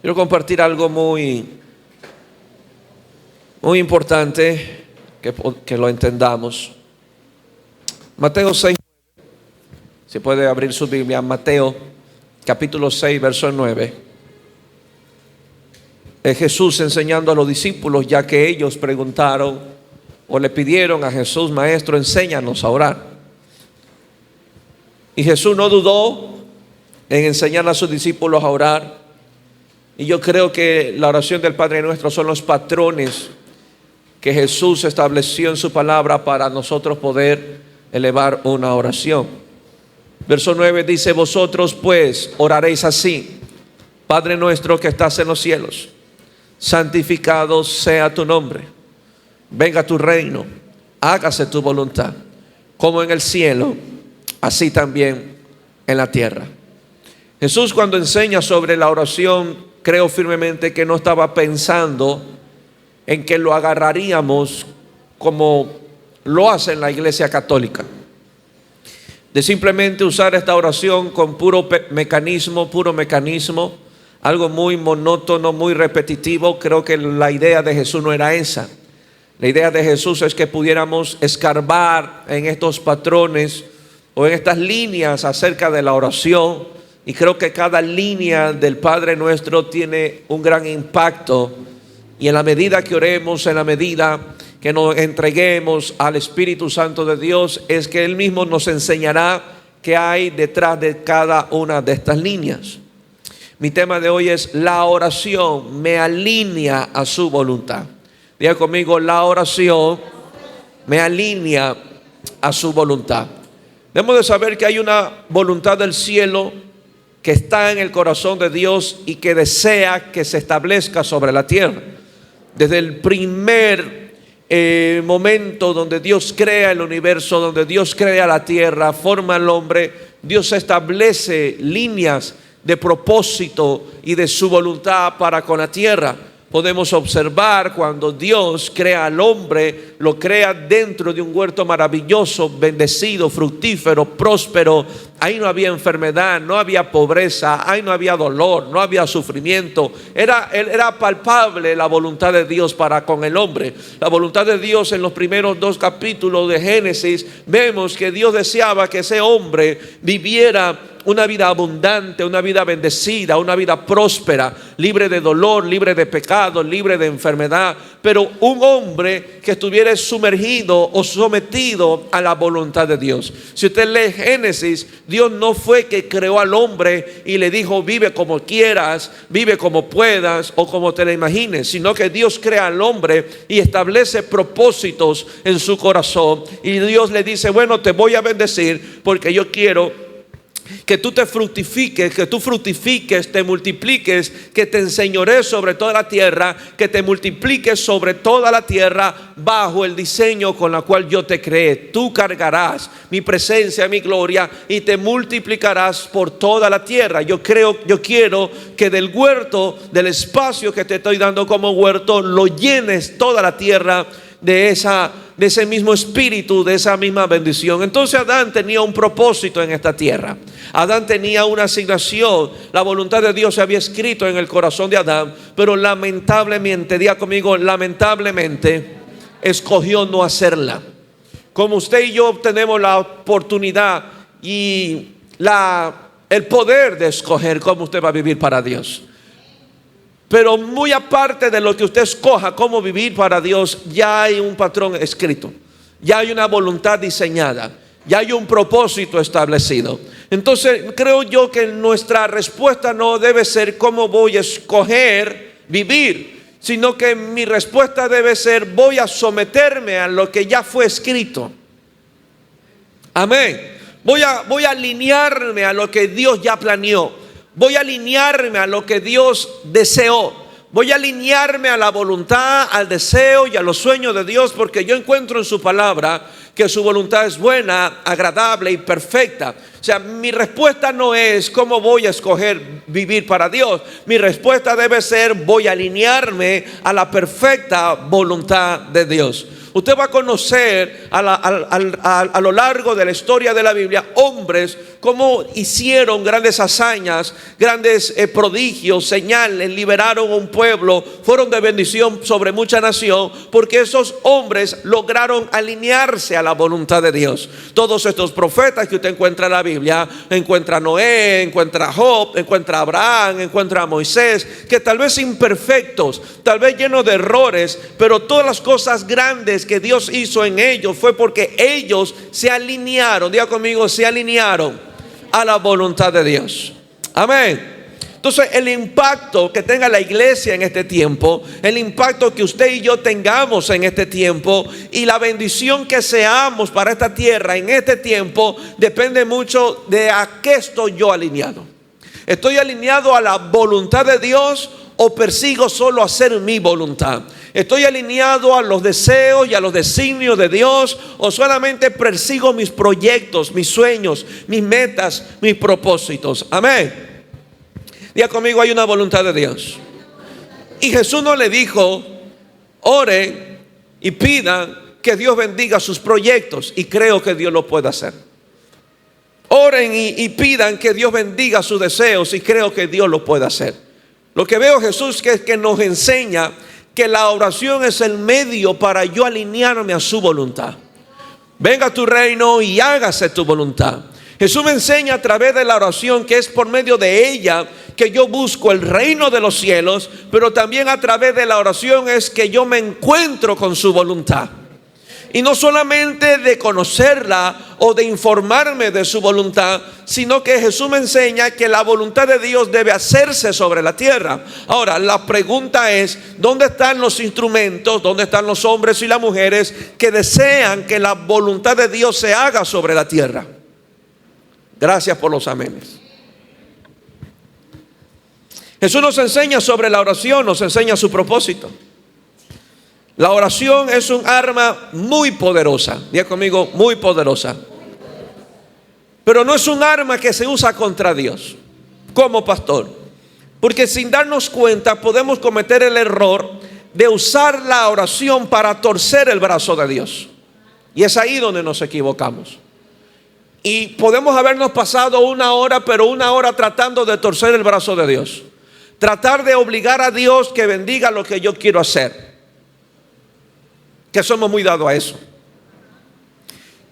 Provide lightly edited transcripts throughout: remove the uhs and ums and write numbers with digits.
Quiero compartir algo muy importante que lo entendamos. Mateo 6, si puede abrir su Biblia, Mateo capítulo 6, verso 9. Es Jesús enseñando a los discípulos, ya que ellos preguntaron o le pidieron a Jesús: Maestro, enséñanos a orar. Y Jesús no dudó en enseñar a sus discípulos a orar. Y yo creo que la oración del Padre Nuestro son los patrones que Jesús estableció en su palabra para nosotros poder elevar una oración. Verso 9 dice: vosotros pues oraréis así: Padre nuestro que estás en los cielos, santificado sea tu nombre, venga tu reino, hágase tu voluntad, como en el cielo, así también en la tierra. Jesús, cuando enseña sobre la oración, creo firmemente que no estaba pensando en que lo agarraríamos como lo hace en la Iglesia Católica, de simplemente usar esta oración con puro mecanismo, algo muy monótono, muy repetitivo. Creo que la idea de Jesús no era esa. La idea de Jesús es que pudiéramos escarbar en estos patrones o en estas líneas acerca de la oración. Y creo que cada línea del Padre Nuestro tiene un gran impacto. Y en la medida que oremos, en la medida que nos entreguemos al Espíritu Santo de Dios, es que Él mismo nos enseñará qué hay detrás de cada una de estas líneas. Mi tema de hoy es: la oración me alinea a su voluntad. Diga conmigo: la oración me alinea a su voluntad. Debemos de saber que hay una voluntad del cielo que está en el corazón de Dios y que desea que se establezca sobre la tierra. Desde el primer momento donde Dios crea el universo, donde Dios crea la tierra, forma al hombre, Dios establece líneas de propósito y de su voluntad para con la tierra. Podemos observar cuando Dios crea al hombre, lo crea dentro de un huerto maravilloso, bendecido, fructífero, próspero. Ahí no había enfermedad, no había pobreza, ahí no había dolor, no había sufrimiento. Era palpable la voluntad de Dios para con el hombre. La voluntad de Dios, en los primeros 2 capítulos de Génesis, vemos que Dios deseaba que ese hombre viviera una vida abundante, una vida bendecida, una vida próspera, libre de dolor, libre de pecado, libre de enfermedad. Pero un hombre que estuviera sumergido o sometido a la voluntad de Dios. Si usted lee Génesis, Dios no fue que creó al hombre y le dijo: vive como quieras, vive como puedas o como te la imagines, sino que Dios crea al hombre y establece propósitos en su corazón. Y Dios le dice: bueno, te voy a bendecir porque yo quiero que tú te fructifiques, que tú fructifiques, te multipliques, que te enseñorees sobre toda la tierra, que te multipliques sobre toda la tierra bajo el diseño con la cual yo te creé. Tú cargarás mi presencia, mi gloria, y te multiplicarás por toda la tierra. Yo quiero que del huerto, del espacio que te estoy dando como huerto, lo llenes toda la tierra de ese mismo espíritu, de esa misma bendición. Entonces Adán tenía un propósito en esta tierra. Adán tenía una asignación. La voluntad de Dios se había escrito en el corazón de Adán, pero lamentablemente, diga conmigo, lamentablemente escogió no hacerla. Como usted y yo tenemos la oportunidad y el poder de escoger cómo usted va a vivir para Dios. Pero muy aparte de lo que usted escoja cómo vivir para Dios, ya hay un patrón escrito, ya hay una voluntad diseñada, ya hay un propósito establecido. Entonces creo yo que nuestra respuesta no debe ser cómo voy a escoger vivir, sino que mi respuesta debe ser: voy a someterme a lo que ya fue escrito. Amén. Voy a alinearme a lo que Dios ya planeó. Voy a alinearme a lo que Dios deseó. Voy a alinearme a la voluntad, al deseo y a los sueños de Dios, porque yo encuentro en su palabra que su voluntad es buena, agradable y perfecta. O sea, mi respuesta no es cómo voy a escoger vivir para Dios. Mi respuesta debe ser: voy a alinearme a la perfecta voluntad de Dios. Usted va a conocer a lo largo de la historia de la Biblia hombres como hicieron grandes hazañas, grandes prodigios, señales, liberaron a un pueblo, fueron de bendición sobre mucha nación, porque esos hombres lograron alinearse a la voluntad de Dios. Todos estos profetas que usted encuentra en la Biblia, encuentra a Noé, encuentra a Job, encuentra a Abraham, encuentra a Moisés, que tal vez imperfectos, tal vez llenos de errores, pero todas las cosas grandes que Dios hizo en ellos fue porque ellos se alinearon, diga conmigo, se alinearon a la voluntad de Dios. Amén. Entonces el impacto que tenga la iglesia en este tiempo, el impacto que usted y yo tengamos en este tiempo y la bendición que seamos para esta tierra en este tiempo, depende mucho de a qué estoy yo alineado. ¿Estoy alineado a la voluntad de Dios o persigo solo hacer mi voluntad? ¿Estoy alineado a los deseos y a los designios de Dios o solamente persigo mis proyectos, mis sueños, mis metas, mis propósitos? Amén. Diga conmigo, hay una voluntad de Dios. Y Jesús no le dijo, oren y pidan que Dios bendiga sus proyectos, y creo que Dios lo puede hacer. Oren y pidan que Dios bendiga sus deseos, y creo que Dios lo puede hacer. Lo que veo Jesús que nos enseña que la oración es el medio para yo alinearme a su voluntad. Venga tu reino y hágase tu voluntad. Jesús me enseña a través de la oración que es por medio de ella que yo busco el reino de los cielos, pero también a través de la oración es que yo me encuentro con su voluntad. Y no solamente de conocerla o de informarme de su voluntad, sino que Jesús me enseña que la voluntad de Dios debe hacerse sobre la tierra. Ahora, la pregunta es, ¿dónde están los instrumentos? ¿Dónde están los hombres y las mujeres que desean que la voluntad de Dios se haga sobre la tierra? Gracias por los amenes. Jesús nos enseña sobre la oración, nos enseña su propósito. La oración es un arma muy poderosa. Diga conmigo, muy poderosa. Pero no es un arma que se usa contra Dios, como pastor. Porque sin darnos cuenta podemos cometer el error de usar la oración para torcer el brazo de Dios. Y es ahí donde nos equivocamos. Y podemos habernos pasado una hora, pero una hora tratando de torcer el brazo de Dios. Tratar de obligar a Dios que bendiga lo que yo quiero hacer. Que somos muy dados a eso.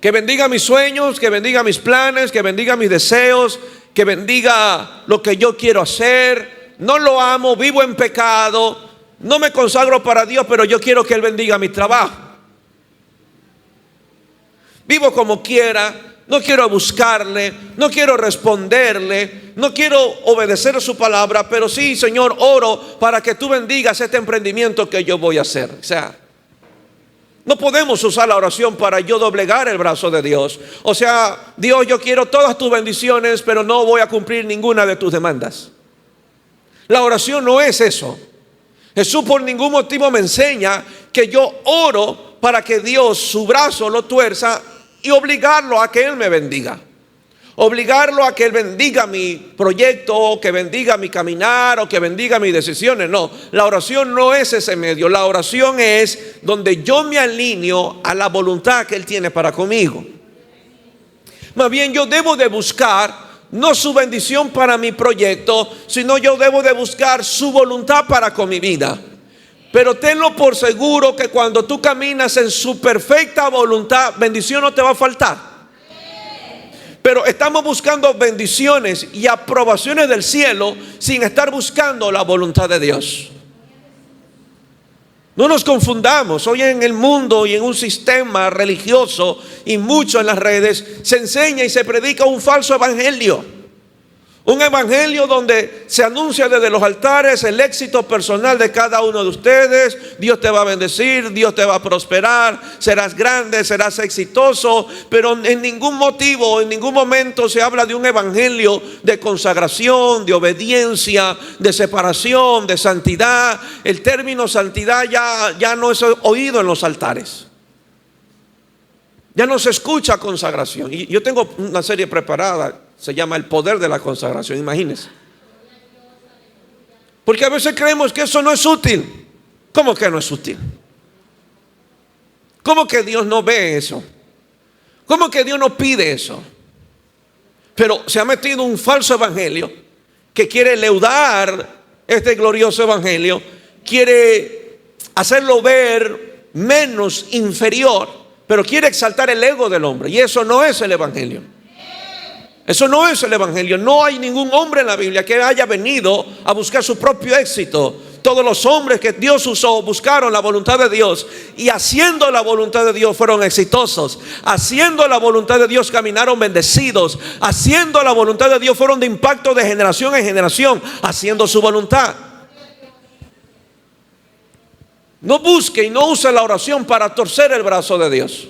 Que bendiga mis sueños, que bendiga mis planes, que bendiga mis deseos, que bendiga lo que yo quiero hacer. No lo amo, vivo en pecado, no me consagro para Dios, pero yo quiero que Él bendiga mi trabajo. Vivo como quiera, no quiero buscarle, no quiero responderle, no quiero obedecer su palabra, pero sí, Señor, oro para que tú bendigas este emprendimiento que yo voy a hacer. O sea, no podemos usar la oración para yo doblegar el brazo de Dios. O sea, Dios, yo quiero todas tus bendiciones, pero no voy a cumplir ninguna de tus demandas. La oración no es eso. Jesús por ningún motivo me enseña que yo oro para que Dios su brazo lo tuerza y obligarlo a que Él me bendiga. Obligarlo a que Él bendiga mi proyecto, o que bendiga mi caminar, o que bendiga mis decisiones. No, la oración no es ese medio. La oración es donde yo me alineo a la voluntad que Él tiene para conmigo. Más bien yo debo de buscar no su bendición para mi proyecto, sino yo debo de buscar su voluntad para con mi vida. Pero tenlo por seguro que cuando tú caminas en su perfecta voluntad, bendición no te va a faltar. Pero estamos buscando bendiciones y aprobaciones del cielo sin estar buscando la voluntad de Dios. No nos confundamos. Hoy en el mundo y en un sistema religioso y mucho en las redes se enseña y se predica un falso evangelio. Un evangelio donde se anuncia desde los altares el éxito personal de cada uno de ustedes. Dios te va a bendecir, Dios te va a prosperar, serás grande, serás exitoso. Pero en ningún motivo, en ningún momento se habla de un evangelio de consagración, de obediencia, de separación, de santidad. El término santidad ya no es oído en los altares. Ya no se escucha consagración. Y yo tengo una serie preparada. Se llama el poder de la consagración, imagínense. Porque a veces creemos que eso no es útil. ¿Cómo que no es útil? ¿Cómo que Dios no ve eso? ¿Cómo que Dios no pide eso? Pero se ha metido un falso evangelio que quiere leudar este glorioso evangelio, quiere hacerlo ver menos, inferior, pero quiere exaltar el ego del hombre, y eso no es el evangelio. Eso no es el evangelio. No hay ningún hombre en la Biblia que haya venido a buscar su propio éxito. Todos los hombres que Dios usó buscaron la voluntad de Dios, y haciendo la voluntad de Dios fueron exitosos. Haciendo la voluntad de Dios caminaron bendecidos. Haciendo la voluntad de Dios fueron de impacto de generación en generación, haciendo su voluntad. No busque y no use la oración para torcer el brazo de Dios,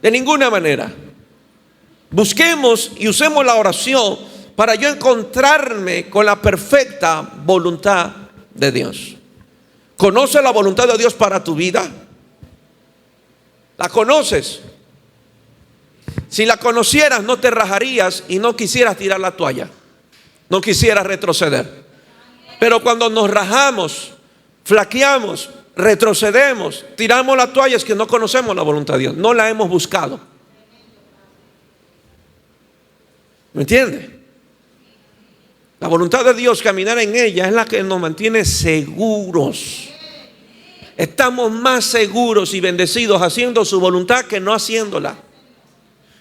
de ninguna manera. Busquemos y usemos la oración para yo encontrarme con la perfecta voluntad de Dios. ¿Conoces la voluntad de Dios para tu vida? ¿La conoces? Si la conocieras, no te rajarías y no quisieras tirar la toalla, no quisieras retroceder. Pero cuando nos rajamos, flaqueamos, retrocedemos, tiramos la toalla, es que no conocemos la voluntad de Dios, no la hemos buscado. ¿Me entiende? La voluntad de Dios, caminar en ella, es la que nos mantiene seguros. Estamos más seguros y bendecidos haciendo su voluntad que no haciéndola.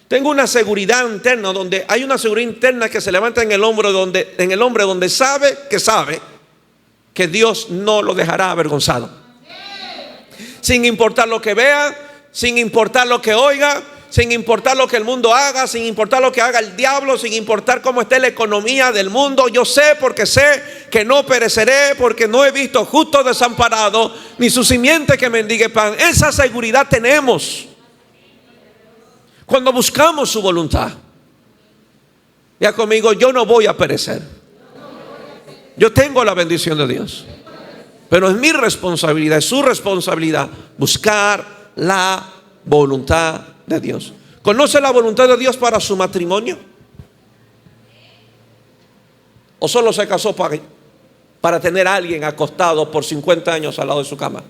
Tengo una seguridad interna, donde hay una seguridad interna que se levanta en el hombro, en el hombre, donde sabe que Dios no lo dejará avergonzado. Sin importar lo que vea, sin importar lo que oiga, sin importar lo que el mundo haga, sin importar lo que haga el diablo, sin importar cómo esté la economía del mundo. Yo sé, porque sé que no pereceré, porque no he visto justo desamparado, ni su simiente que mendigue pan. Esa seguridad tenemos cuando buscamos su voluntad. Ya conmigo, yo no voy a perecer. Yo tengo la bendición de Dios, pero es mi responsabilidad, es su responsabilidad buscar la voluntad de Dios. ¿Conoce la voluntad de Dios para su matrimonio? ¿O solo se casó para tener a alguien acostado por 50 años al lado de su cama?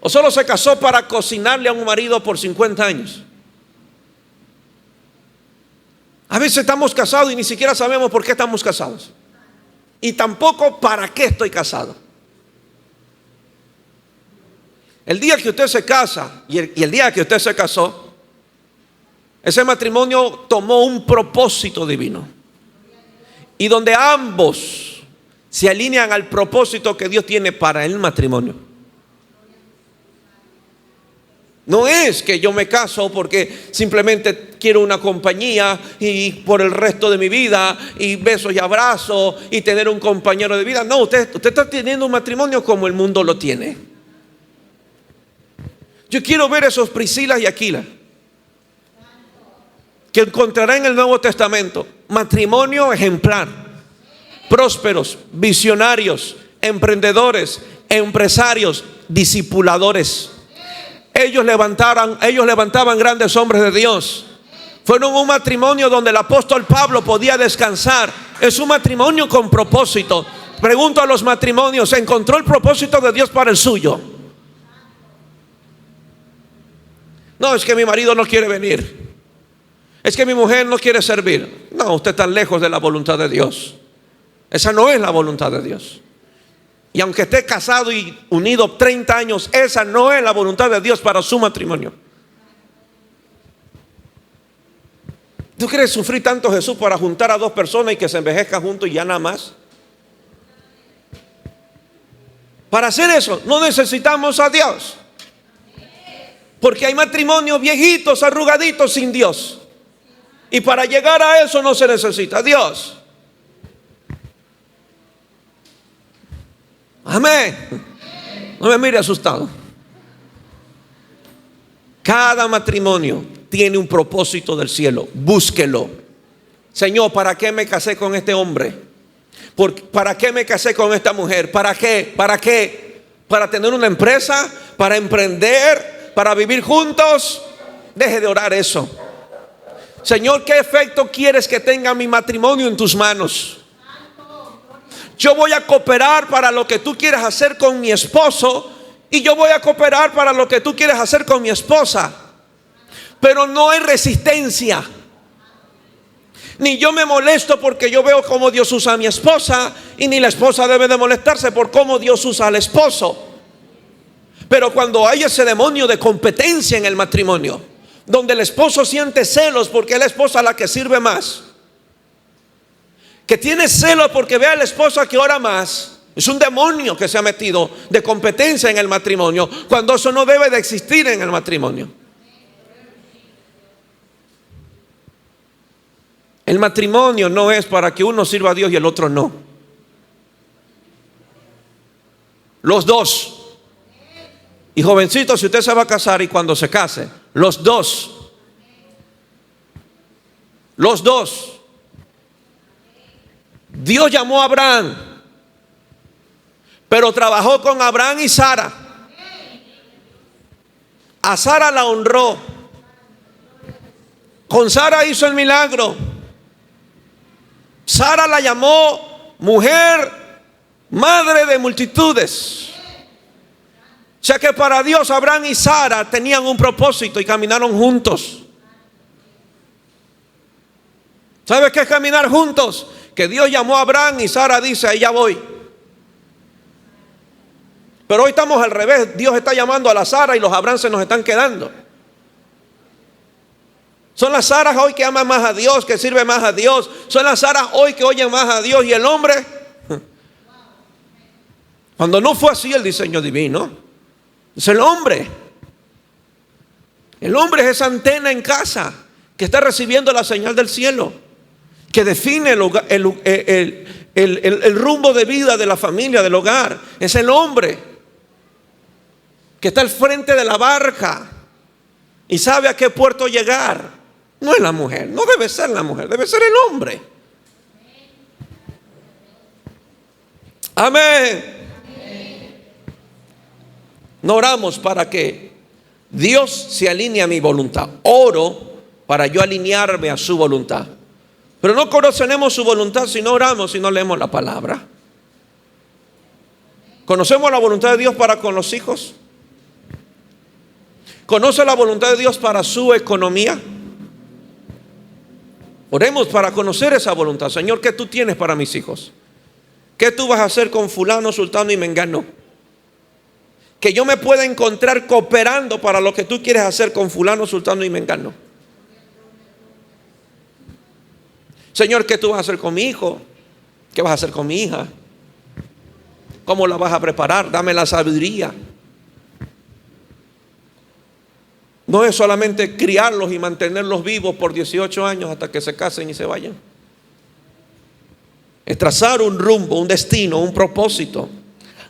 ¿O solo se casó para cocinarle a un marido por 50 años? A veces estamos casados y ni siquiera sabemos por qué estamos casados, y tampoco para qué estoy casado. El día que usted se casa y el día que usted se casó, ese matrimonio tomó un propósito divino, y donde ambos se alinean al propósito que Dios tiene para el matrimonio. No es que yo me caso porque simplemente quiero una compañía y por el resto de mi vida, y besos y abrazos y tener un compañero de vida. No, usted está teniendo un matrimonio como el mundo lo tiene. Yo quiero ver esos Priscilas y Aquilas que encontrará en el Nuevo Testamento. Matrimonio ejemplar, prósperos, visionarios, emprendedores, empresarios, discipuladores. Ellos levantaban grandes hombres de Dios. Fueron un matrimonio donde el apóstol Pablo podía descansar. Es un matrimonio con propósito. Pregunto a los matrimonios, ¿se encontró el propósito de Dios para el suyo? No, es que mi marido no quiere venir, es que mi mujer no quiere servir. No, usted está lejos de la voluntad de Dios. Esa no es la voluntad de Dios. Y aunque esté casado y unido 30 años, esa no es la voluntad de Dios para su matrimonio. ¿Tú quieres sufrir tanto, Jesús, para juntar a dos personas y que se envejezcan juntos y ya nada más? Para hacer eso no necesitamos a Dios, porque hay matrimonios viejitos, arrugaditos, sin Dios, y para llegar a eso no se necesita a Dios. Amén. No me mire asustado. Cada matrimonio tiene un propósito del cielo. Búsquelo. Señor, ¿para qué me casé con este hombre? ¿Para qué me casé con esta mujer? ¿Para qué? ¿Para qué? ¿Para tener una empresa? ¿Para emprender? ¿Para vivir juntos? Deje de orar eso. Señor, ¿qué efecto quieres que tenga mi matrimonio en tus manos? Yo voy a cooperar para lo que tú quieras hacer con mi esposo, Y yo voy a cooperar para lo que tú quieres hacer con mi esposa. Pero no hay resistencia. Ni yo me molesto porque yo veo cómo Dios usa a mi esposa, y ni la esposa debe de molestarse por cómo Dios usa al esposo. Pero cuando hay ese demonio de competencia en el matrimonio, donde el esposo siente celos porque es la esposa la que sirve más, que tiene celos porque ve a la esposa que ora más, es un demonio que se ha metido de competencia en el matrimonio, cuando eso no debe de existir en el matrimonio. El matrimonio no es para que uno sirva a Dios y el otro no. Los dos. Y jovencito, si usted se va a casar y cuando se case, los dos. Los dos. Dios llamó a Abraham, pero trabajó con Abraham y Sara. A Sara la honró. Con Sara hizo el milagro. Sara la llamó mujer, madre de multitudes. O sea que para Dios Abraham y Sara tenían un propósito y caminaron juntos. ¿Sabes qué es caminar juntos? Que Dios llamó a Abraham y Sara dice, ahí ya voy. Pero hoy estamos al revés. Dios está llamando a la Sara y los Abraham se nos están quedando. Son las Saras hoy que aman más a Dios, que sirven más a Dios. Son las Saras hoy que oyen más a Dios. Y el hombre, cuando no fue así el diseño divino, es el hombre. El hombre es esa antena en casa que está recibiendo la señal del cielo, que define el rumbo de vida de la familia, del hogar. Es el hombre que está al frente de la barca y sabe a qué puerto llegar. No es la mujer, no debe ser la mujer, debe ser el hombre. Amén. No oramos para que Dios se alinee a mi voluntad. Oro para yo alinearme a su voluntad. Pero no conocemos su voluntad si no oramos, si no leemos la palabra. ¿Conocemos la voluntad de Dios para con los hijos? ¿Conoce la voluntad de Dios para su economía? Oremos para conocer esa voluntad. Señor, ¿qué tú tienes para mis hijos? ¿Qué tú vas a hacer con fulano, sultano y mengano? Que yo me pueda encontrar cooperando para lo que tú quieres hacer con fulano, sultano y mengano. Señor, ¿qué tú vas a hacer con mi hijo? ¿Qué vas a hacer con mi hija? ¿Cómo la vas a preparar? Dame la sabiduría. No es solamente criarlos y mantenerlos vivos por 18 años hasta que se casen y se vayan. Es trazar un rumbo, un destino, un propósito.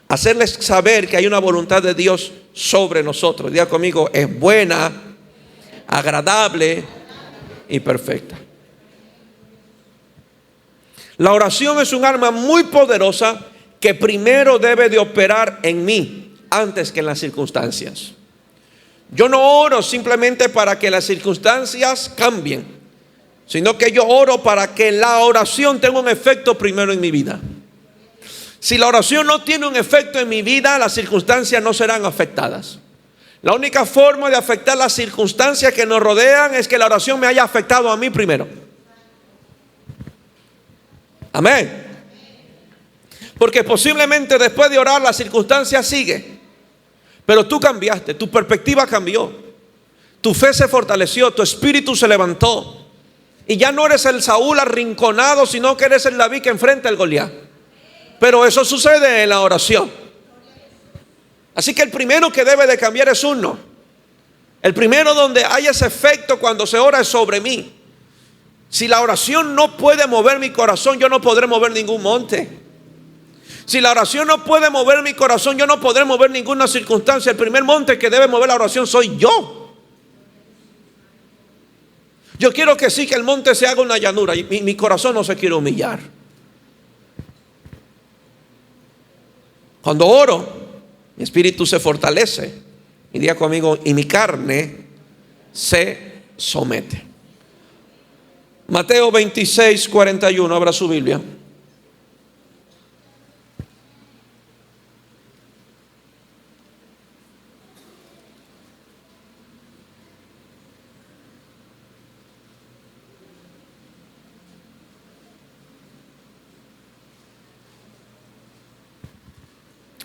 Hacerles saber que hay una voluntad de Dios sobre nosotros. Diga conmigo, es buena, agradable y perfecta. La oración es un arma muy poderosa que primero debe de operar en mí antes que en las circunstancias. Yo no oro simplemente para que las circunstancias cambien, sino que yo oro para que la oración tenga un efecto primero en mi vida. Si la oración no tiene un efecto en mi vida, las circunstancias no serán afectadas. La única forma de afectar las circunstancias que nos rodean es que la oración me haya afectado a mí primero. Amén. Porque posiblemente después de orar la circunstancia sigue, pero tú cambiaste, tu perspectiva cambió, tu fe se fortaleció, tu espíritu se levantó y ya no eres el Saúl arrinconado, sino que eres el David que enfrenta al Goliat. Pero eso sucede en la oración. Así que el primero que debe de cambiar es uno. El primero donde hay ese efecto cuando se ora es sobre mí. Si la oración no puede mover mi corazón, yo no podré mover ningún monte. Si la oración no puede mover mi corazón, yo no podré mover ninguna circunstancia. El primer monte que debe mover la oración soy yo. Yo quiero que sí, que el monte se haga una llanura y mi corazón no se quiere humillar. Cuando oro, mi espíritu se fortalece. Y diga conmigo, y mi carne se somete. Mateo 26, 41, abra su Biblia.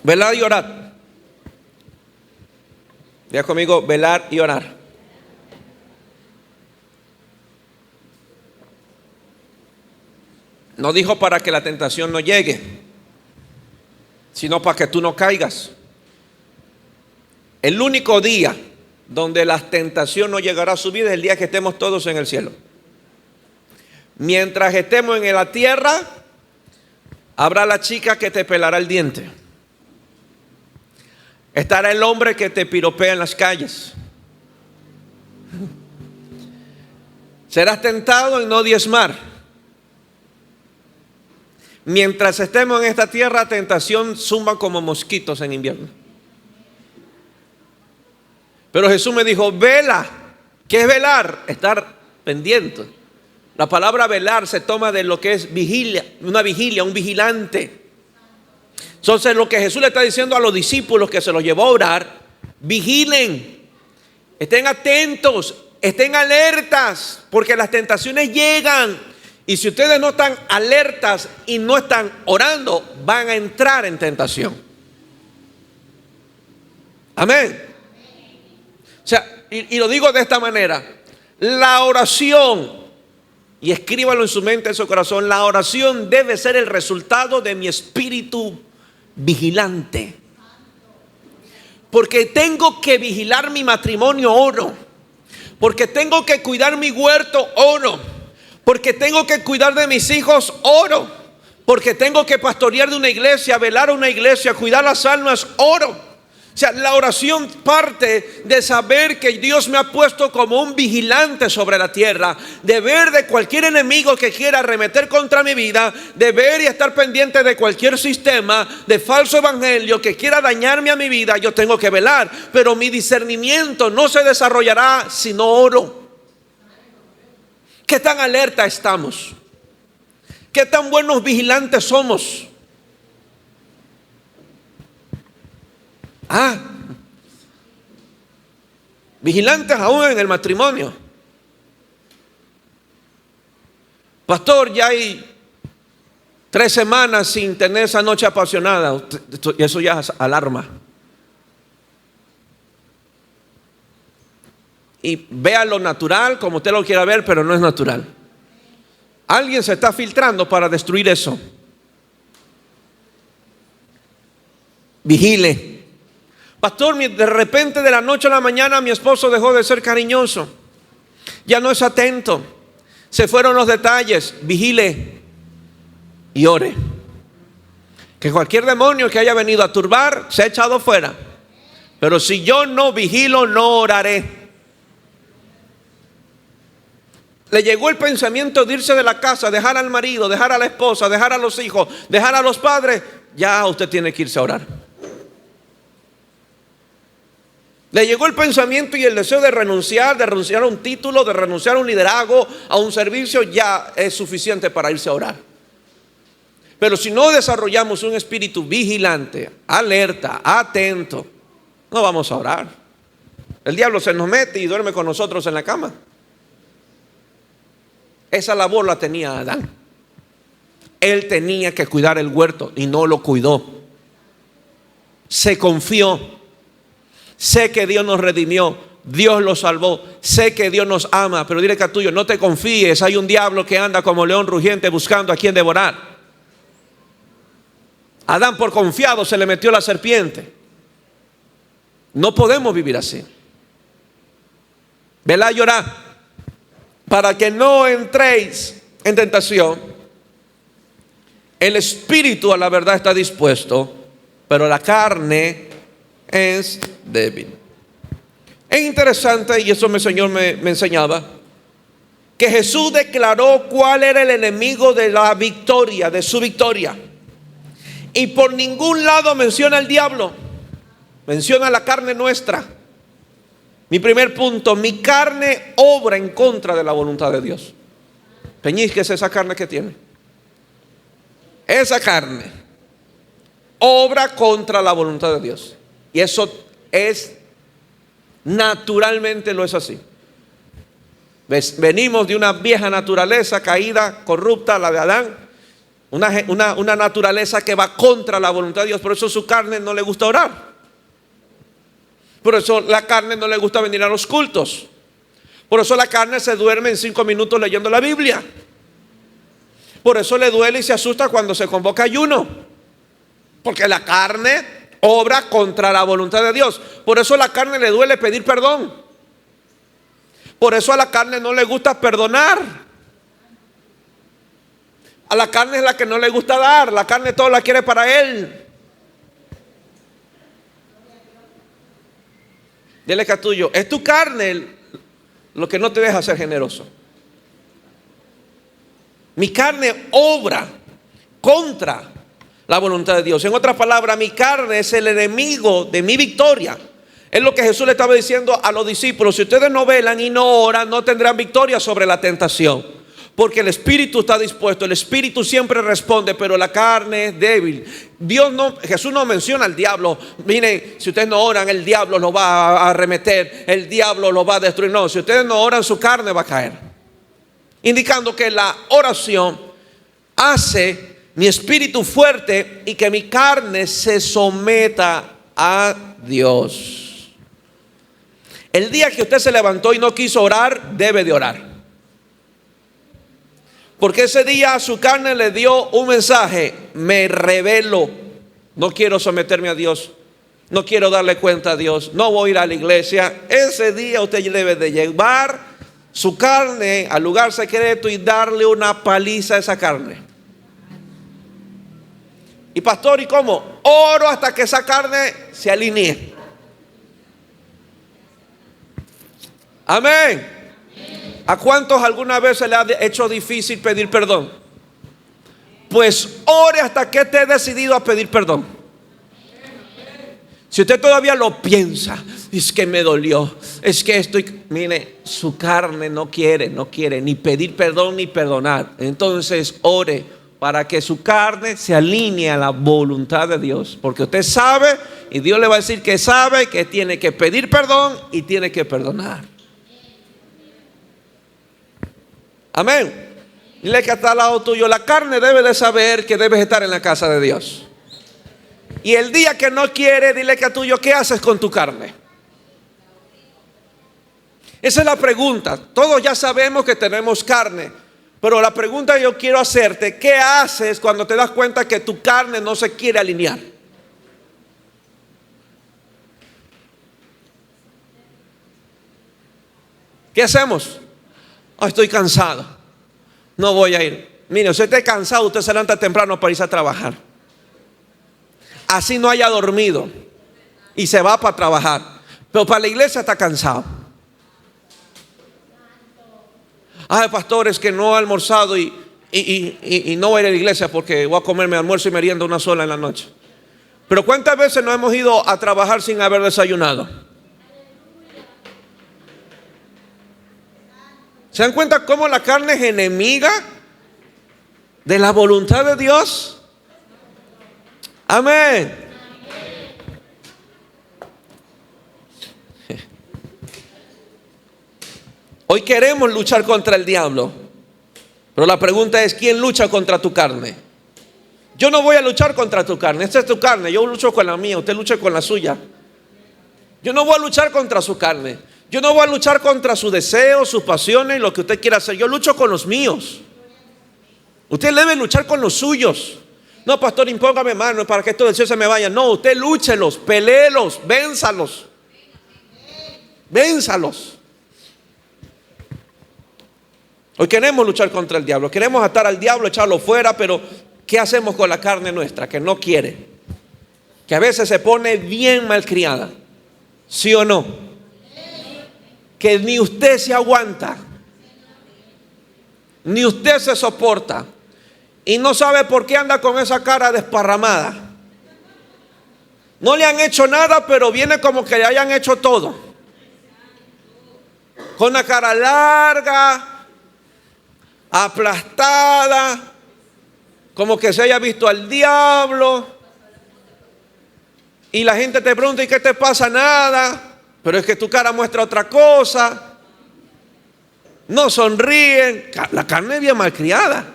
Velar y orar. Diga conmigo, velar y orar. No dijo para que la tentación no llegue, sino para que tú no caigas. El único día donde la tentación no llegará a su vida es el día que estemos todos en el cielo. Mientras estemos en la tierra, habrá la chica que te pelará el diente. Estará el hombre que te piropea en las calles. Serás tentado en no diezmar. Mientras estemos en esta tierra, tentación zumba como mosquitos en invierno. Pero Jesús me dijo, vela. ¿Qué es velar? Estar pendiente. La palabra velar se toma de lo que es vigilia, una vigilia, un vigilante. Entonces lo que Jesús le está diciendo a los discípulos que se los llevó a orar, vigilen, estén atentos, estén alertas, porque las tentaciones llegan. Y si ustedes no están alertas y no están orando, van a entrar en tentación. Amén. O sea, y lo digo de esta manera, la oración, y escríbalo en su mente, en su corazón, la oración debe ser el resultado de mi espíritu vigilante. Porque tengo que vigilar mi matrimonio, oro. Porque tengo que cuidar mi huerto, oro. Porque tengo que cuidar de mis hijos, oro. Porque tengo que pastorear de una iglesia, velar a una iglesia, cuidar las almas, oro. O sea, la oración parte de saber que Dios me ha puesto como un vigilante sobre la tierra, de ver de cualquier enemigo que quiera arremeter contra mi vida, de ver y estar pendiente de cualquier sistema de falso evangelio que quiera dañarme a mi vida. Yo tengo que velar, pero mi discernimiento no se desarrollará si no oro. ¿Qué tan alerta estamos? ¿Qué tan buenos vigilantes somos? Vigilantes aún en el matrimonio. Pastor, ya hay 3 semanas sin tener esa noche apasionada. Eso ya es alarma. Y vea lo natural como usted lo quiera ver, pero no es natural. Alguien se está filtrando para destruir eso. Vigile. Pastor, de repente de la noche a la mañana mi esposo dejó de ser cariñoso. Ya no es atento. Se fueron los detalles. Vigile y ore. Que cualquier demonio que haya venido a turbar se ha echado fuera. Pero si yo no vigilo, no oraré. Le llegó el pensamiento de irse de la casa, dejar al marido, dejar a la esposa, dejar a los hijos, dejar a los padres. Ya usted tiene que irse a orar. Le llegó el pensamiento y el deseo de renunciar a un título, de renunciar a un liderazgo, a un servicio, ya es suficiente para irse a orar. Pero si no desarrollamos un espíritu vigilante, alerta, atento, no vamos a orar. El diablo se nos mete y duerme con nosotros en la cama. Esa labor la tenía Adán. Él tenía que cuidar el huerto y no lo cuidó. Se confió. Sé que Dios nos redimió, Dios lo salvó, sé que Dios nos ama, pero dile que a tuyo, no te confíes, hay un diablo que anda como león rugiente buscando a quien devorar. Adán por confiado se le metió la serpiente. No podemos vivir así. Velad y orad para que no entréis en tentación. El espíritu a la verdad está dispuesto, pero la carne es débil. Es interesante, y eso mi Señor me enseñaba, que Jesús declaró cuál era el enemigo de la victoria, de su victoria. Y por ningún lado menciona al diablo, menciona la carne nuestra. Mi primer punto, mi carne obra en contra de la voluntad de Dios. Peñísquese esa carne que tiene. Esa carne obra contra la voluntad de Dios. Y eso es, naturalmente lo es así. Venimos de una vieja naturaleza caída, corrupta, la de Adán. una naturaleza que va contra la voluntad de Dios. Por eso su carne no le gusta orar. Por eso la carne no le gusta venir a los cultos. Por eso la carne se duerme en 5 minutos leyendo la Biblia. Por eso le duele y se asusta cuando se convoca ayuno. Porque la carne obra contra la voluntad de Dios. Por eso a la carne le duele pedir perdón. Por eso a la carne no le gusta perdonar. A la carne es la que no le gusta dar. La carne todo la quiere para él. Dile que a tuyo, es tu carne lo que no te deja ser generoso. Mi carne obra contra la voluntad de Dios. En otras palabras, mi carne es el enemigo de mi victoria. Es lo que Jesús le estaba diciendo a los discípulos. Si ustedes no velan y no oran, no tendrán victoria sobre la tentación. Porque el espíritu está dispuesto, el espíritu siempre responde, pero la carne es débil. Jesús no menciona al diablo. Miren, si ustedes no oran, el diablo los va a arremeter, el diablo los va a destruir. No, si ustedes no oran, su carne va a caer. Indicando que la oración hace mi espíritu fuerte y que mi carne se someta a Dios. El día que usted se levantó y no quiso orar, debe de orar. Porque ese día su carne le dio un mensaje: me rebelo, no quiero someterme a Dios, no quiero darle cuenta a Dios, no voy a ir a la iglesia. Ese día usted debe de llevar su carne al lugar secreto y darle una paliza a esa carne. Y pastor, ¿y cómo? Oro hasta que esa carne se alinee. Amén. ¿A cuántos alguna vez se le ha hecho difícil pedir perdón? Pues ore hasta que esté decidido a pedir perdón. Si usted todavía lo piensa, es que me dolió, es que estoy, mire, su carne no quiere ni pedir perdón ni perdonar. Entonces ore para que su carne se alinee a la voluntad de Dios. Porque usted sabe, y Dios le va a decir que sabe, que tiene que pedir perdón y tiene que perdonar. Amén. Dile que está al lado tuyo, la carne debe de saber que debes estar en la casa de Dios. Y el día que no quiere, dile que a tuyo, ¿qué haces con tu carne? Esa es la pregunta. Todos ya sabemos que tenemos carne, pero la pregunta que yo quiero hacerte: ¿qué haces cuando te das cuenta que tu carne no se quiere alinear? ¿Qué hacemos? Estoy cansado, no voy a ir. Mire, usted está cansado, usted se levanta temprano para irse a trabajar. Así no haya dormido y se va para trabajar, pero para la iglesia está cansado. Pastor, es que no he almorzado y no voy a ir a la iglesia porque voy a comerme almuerzo y merienda una sola en la noche. Pero ¿cuántas veces no hemos ido a trabajar sin haber desayunado? ¿Se dan cuenta cómo la carne es enemiga de la voluntad de Dios? Amén. Hoy queremos luchar contra el diablo, pero la pregunta es: ¿quién lucha contra tu carne? Yo no voy a luchar contra tu carne. Esta es tu carne, yo lucho con la mía, usted lucha con la suya. Yo no voy a luchar contra su carne. Yo no voy a luchar contra sus deseos, sus pasiones, lo que usted quiera hacer. Yo lucho con los míos. Usted debe luchar con los suyos. No, pastor, impóngame mano para que estos deseos se me vayan. No, usted lúchelos, peléelos, vénzalos. Vénzalos. Hoy queremos luchar contra el diablo. Queremos atar al diablo, echarlo fuera, pero ¿qué hacemos con la carne nuestra que no quiere? Que a veces se pone bien malcriada. ¿Sí o no? Que ni usted se aguanta, ni usted se soporta, y no sabe por qué anda con esa cara desparramada. No le han hecho nada, pero viene como que le hayan hecho todo. Con la cara larga, aplastada, como que se haya visto al diablo. Y la gente te pregunta: ¿y qué te pasa? Nada. Pero es que tu cara muestra otra cosa. No sonríen. La carne es bien malcriada.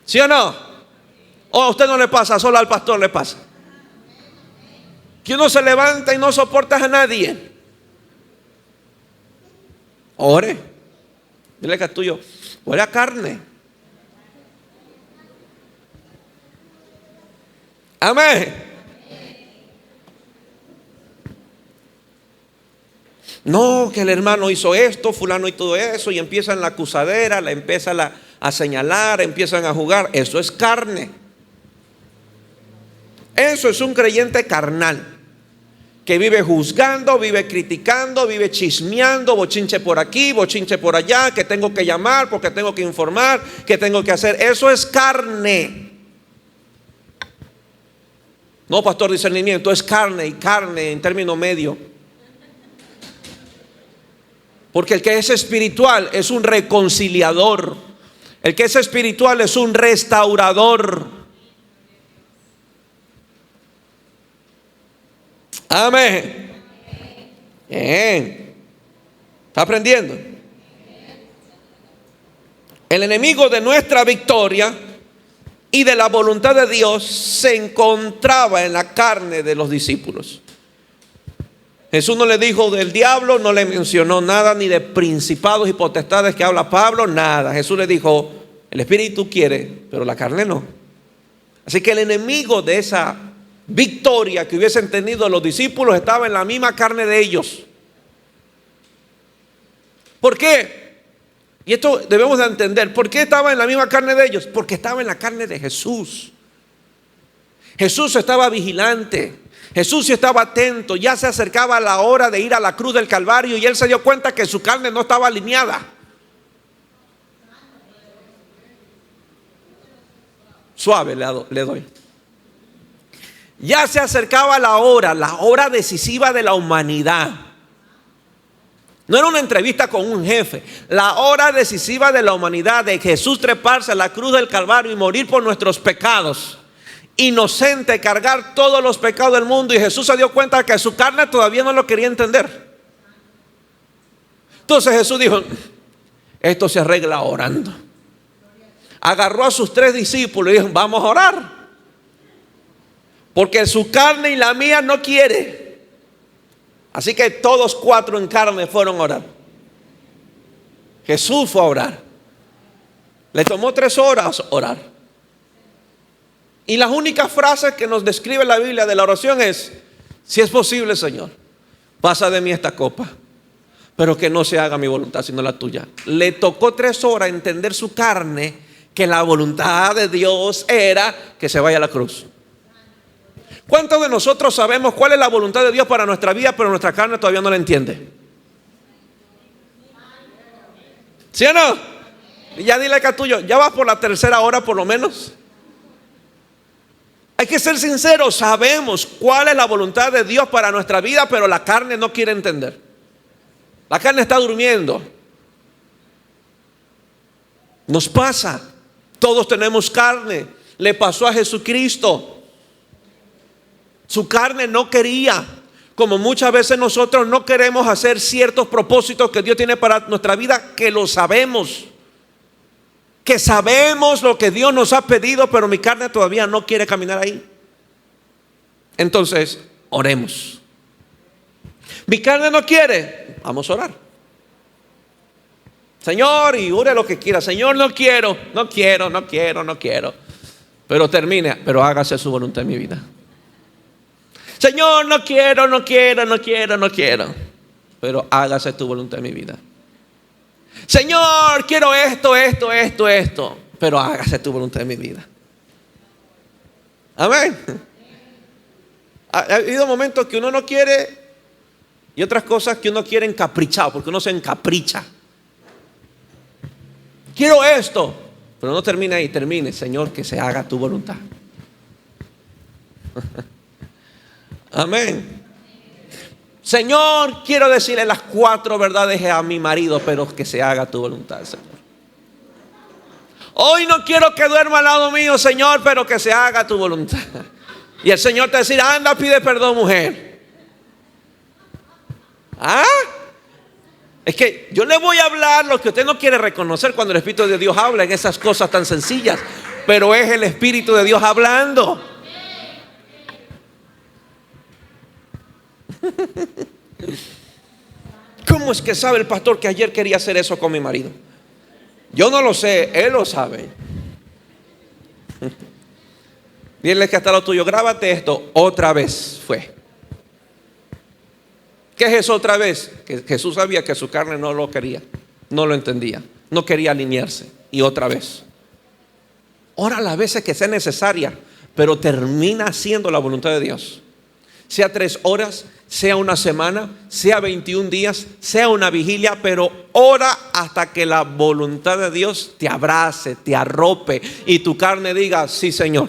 ¿Sí o no? ¿O a usted no le pasa, solo al pastor le pasa? Que uno se levanta y no soporta a nadie. Ore. Dile que es tuyo. Ore a carne. Amén. No, que el hermano hizo esto, fulano y todo eso, y empiezan la acusadera, la empiezan a señalar, empiezan a jugar. Eso es carne. Eso es un creyente carnal que vive juzgando, vive criticando, vive chismeando, bochinche por aquí, bochinche por allá, que tengo que llamar porque tengo que informar, que tengo que hacer. Eso es carne. No, pastor, discernimiento es carne, y carne en término medio. Porque el que es espiritual es un reconciliador. El que es espiritual es un restaurador. Amén. Bien. ¿Está aprendiendo? El enemigo de nuestra victoria y de la voluntad de Dios se encontraba en la carne de los discípulos. Jesús no le dijo del diablo, no le mencionó nada, ni de principados y potestades que habla Pablo, nada. Jesús le dijo, el espíritu quiere, pero la carne no. Así que el enemigo de esa victoria que hubiesen tenido los discípulos estaba en la misma carne de ellos. ¿Por qué? Y esto debemos de entender. ¿Por qué estaba en la misma carne de ellos? Porque estaba en la carne de Jesús. Jesús estaba vigilante. Jesús estaba atento. Ya se acercaba la hora de ir a la cruz del Calvario y él se dio cuenta que su carne no estaba alineada. Suave le doy. Ya se acercaba la hora decisiva de la humanidad. No era una entrevista con un jefe. La hora decisiva de la humanidad, de Jesús treparse a la cruz del Calvario y morir por nuestros pecados. Inocente, cargar todos los pecados del mundo. Y Jesús se dio cuenta que su carne todavía no lo quería entender. Entonces Jesús dijo, esto se arregla orando. Agarró a sus 3 discípulos y dijo, vamos a orar. Porque su carne y la mía no quiere. Así que todos 4 en carne fueron a orar. Jesús fue a orar. Le tomó 3 horas orar. Y las únicas frases que nos describe la Biblia de la oración es, si es posible, Señor, pasa de mí esta copa, pero que no se haga mi voluntad sino la tuya. Le tocó 3 horas entender su carne, que la voluntad de Dios era que se vaya a la cruz. ¿Cuántos de nosotros sabemos cuál es la voluntad de Dios para nuestra vida, pero nuestra carne todavía no la entiende? ¿Sí o no? Y ya dile acá tuyo, ya vas por la 3ª hora por lo menos. Hay que ser sinceros, sabemos cuál es la voluntad de Dios para nuestra vida, pero la carne no quiere entender. La carne está durmiendo. Nos pasa, todos tenemos carne. Le pasó a Jesucristo. Su carne no quería, como muchas veces nosotros no queremos hacer ciertos propósitos que Dios tiene para nuestra vida, que lo sabemos. Que sabemos lo que Dios nos ha pedido, pero mi carne todavía no quiere caminar ahí. Entonces, oremos. Mi carne no quiere, vamos a orar. Señor, y ore lo que quiera. Señor, no quiero. Pero termine, pero hágase su voluntad en mi vida. Señor, no quiero. Pero hágase tu voluntad en mi vida. Señor, quiero esto. Pero hágase tu voluntad en mi vida. Amén. Ha habido momentos que uno no quiere y otras cosas que uno quiere encaprichado, porque uno se encapricha. Quiero esto, pero no termine ahí, termine, Señor, que se haga tu voluntad. Amén. Señor, quiero decirle las 4 verdades a mi marido, pero que se haga tu voluntad, Señor. Hoy no quiero que duerma al lado mío, Señor, pero que se haga tu voluntad. Y el Señor te dice, anda, pide perdón, mujer. Es que yo le voy a hablar lo que usted no quiere reconocer cuando el Espíritu de Dios habla en esas cosas tan sencillas. pero es el Espíritu de Dios hablando. ¿Cómo es que sabe el pastor que ayer quería hacer eso con mi marido? Yo no lo sé, él lo sabe. Dile que hasta lo tuyo, grábate esto, otra vez fue. ¿Qué es eso otra vez? Que Jesús sabía que su carne no lo quería, no lo entendía, no quería alinearse. Y otra vez. Ora las veces que sea necesaria, pero termina haciendo la voluntad de Dios. Sea 3 horas, sea una semana, sea 21 días, sea una vigilia, pero ora hasta que la voluntad de Dios te abrace, te arrope y tu carne diga, sí, Señor.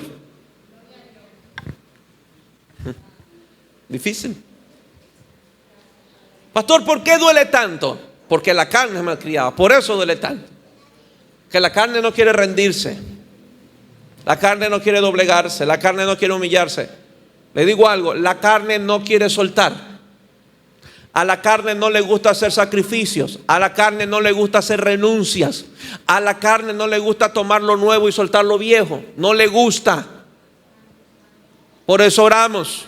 Difícil. Pastor, ¿por qué duele tanto? Porque la carne es malcriada, por eso duele tanto. Que la carne no quiere rendirse, la carne no quiere doblegarse, la carne no quiere humillarse. Le digo algo, la carne no quiere soltar. A la carne no le gusta hacer sacrificios, a la carne no le gusta hacer renuncias, a la carne no le gusta tomar lo nuevo y soltar lo viejo, no le gusta. Por eso oramos,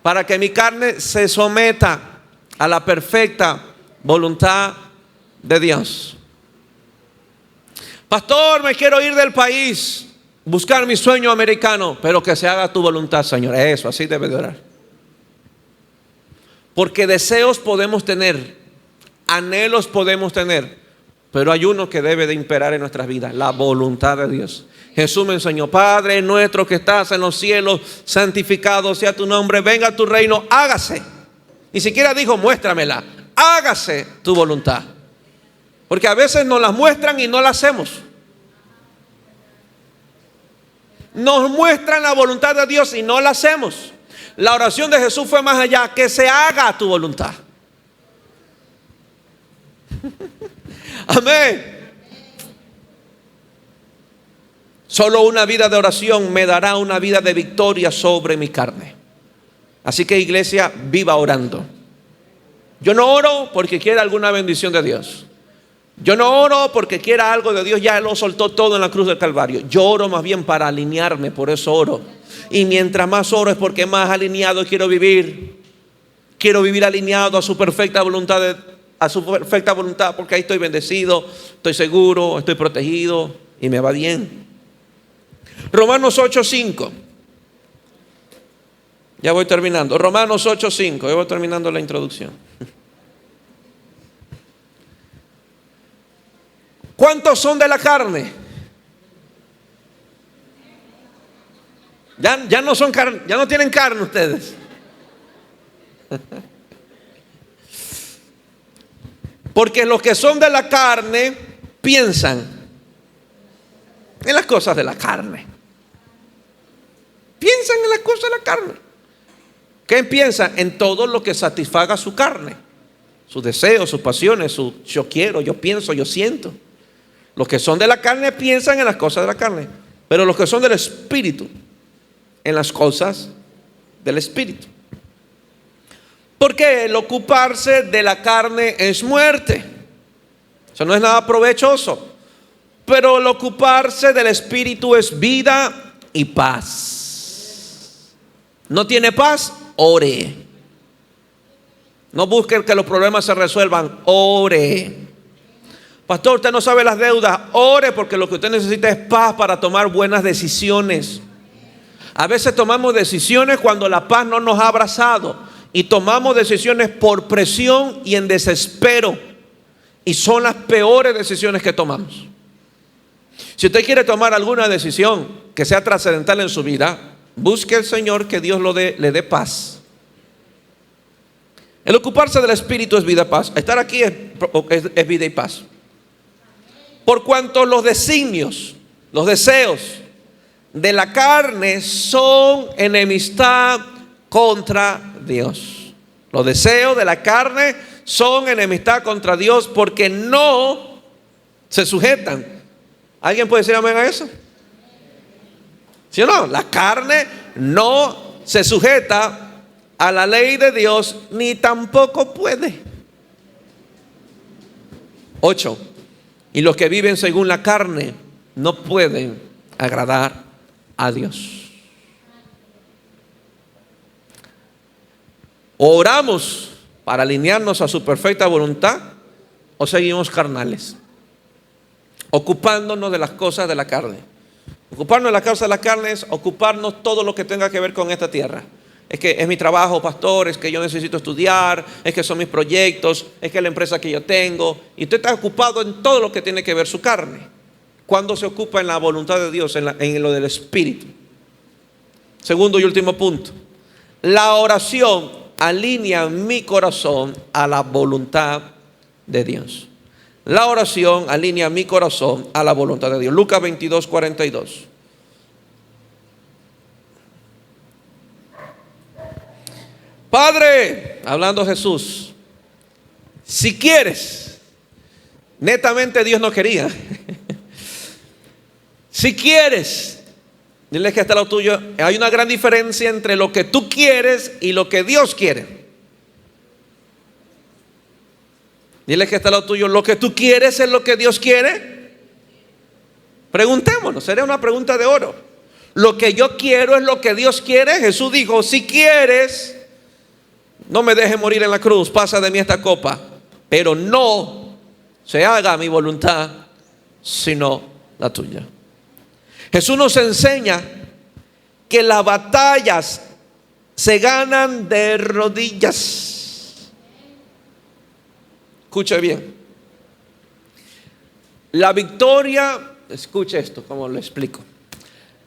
para que mi carne se someta a la perfecta voluntad de Dios. Pastor, me quiero ir del país, buscar mi sueño americano, pero que se haga tu voluntad, Señor. Eso, así debe de orar. Porque deseos podemos tener, anhelos podemos tener, pero hay uno que debe de imperar en nuestras vidas, la voluntad de Dios. Jesús me enseñó, Padre nuestro que estás en los cielos, santificado sea tu nombre, venga tu reino, hágase. Ni siquiera dijo, muéstramela, hágase tu voluntad. Porque a veces nos las muestran y no la hacemos. Nos muestran la voluntad de Dios y no la hacemos. La oración de Jesús fue más allá, que se haga tu voluntad. Amén. Solo una vida de oración me dará una vida de victoria sobre mi carne. Así que, iglesia, viva orando. Yo no oro porque quiera alguna bendición de Dios. Yo no oro porque quiera algo de Dios, ya lo soltó todo en la cruz del Calvario. Yo oro más bien para alinearme, por eso oro. Y mientras más oro es porque más alineado quiero vivir. Quiero vivir alineado a su perfecta voluntad, porque ahí estoy bendecido, estoy seguro, estoy protegido y me va bien. Romanos 8:5. Ya voy terminando. Romanos 8:5. Ya voy terminando la introducción. ¿Cuántos son de la carne? Ya no son carne, ya no tienen carne ustedes. Porque los que son de la carne piensan en las cosas de la carne. Piensan en las cosas de la carne. ¿Qué piensan? En todo lo que satisfaga su carne, sus deseos, sus pasiones, su yo quiero, yo pienso, yo siento. Los que son de la carne piensan en las cosas de la carne, pero los que son del Espíritu, en las cosas del Espíritu. Porque el ocuparse de la carne es muerte. Eso no es nada provechoso. Pero el ocuparse del Espíritu es vida y paz. ¿No tiene paz? Ore. No busque que los problemas se resuelvan. Ore. Pastor, usted no sabe las deudas. Ore, porque lo que usted necesita es paz para tomar buenas decisiones. A veces tomamos decisiones cuando la paz no nos ha abrazado. Y tomamos decisiones por presión y en desespero. Y son las peores decisiones que tomamos. Si usted quiere tomar alguna decisión que sea trascendental en su vida, busque al Señor, que Dios le dé paz. El ocuparse del Espíritu es vida y paz. Estar aquí es vida y paz. Por cuanto los designios, los deseos de la carne son enemistad contra Dios. Los deseos de la carne son enemistad contra Dios, porque no se sujetan. ¿Alguien puede decir amén a eso? ¿Sí o no? La carne no se sujeta a la ley de Dios, ni tampoco puede. 8. Y los que viven según la carne no pueden agradar a Dios. O oramos para alinearnos a su perfecta voluntad, o seguimos carnales, ocupándonos de las cosas de la carne. Ocuparnos de las cosas de la carne es ocuparnos todo lo que tenga que ver con esta tierra. Es que es mi trabajo, pastor, es que yo necesito estudiar, es que son mis proyectos, es que es la empresa que yo tengo. Y usted está ocupado en todo lo que tiene que ver su carne. Cuando se ocupa en la voluntad de Dios, en lo del Espíritu. Segundo y último punto. La oración alinea mi corazón a la voluntad de Dios. La oración alinea mi corazón a la voluntad de Dios. Lucas 22, 42. Padre, hablando Jesús, si quieres, netamente Dios no quería. Si quieres, dile que está lo tuyo. Hay una gran diferencia entre lo que tú quieres y lo que Dios quiere. Dile que está lo tuyo. Lo que tú quieres es lo que Dios quiere. Preguntémonos, sería una pregunta de oro. Lo que yo quiero es lo que Dios quiere. Jesús dijo, si quieres, no me dejes morir en la cruz, pasa de mí esta copa, pero no se haga mi voluntad, sino la tuya. Jesús nos enseña que las batallas se ganan de rodillas. Escuche bien. La victoria, escuche esto, como lo explico.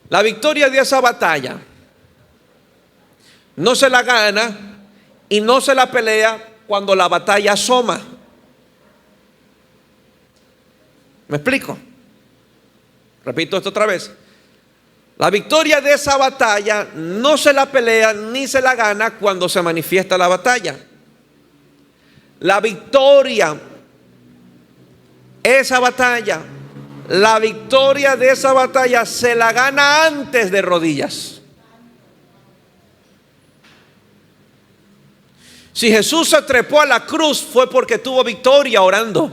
La victoria de esa batalla no se la gana y no se la pelea cuando la batalla asoma. ¿Me explico? Repito esto otra vez. La victoria de esa batalla no se la pelea ni se la gana cuando se manifiesta la batalla. La victoria de esa batalla se la gana antes de rodillas. Si Jesús se trepó a la cruz fue porque tuvo victoria orando.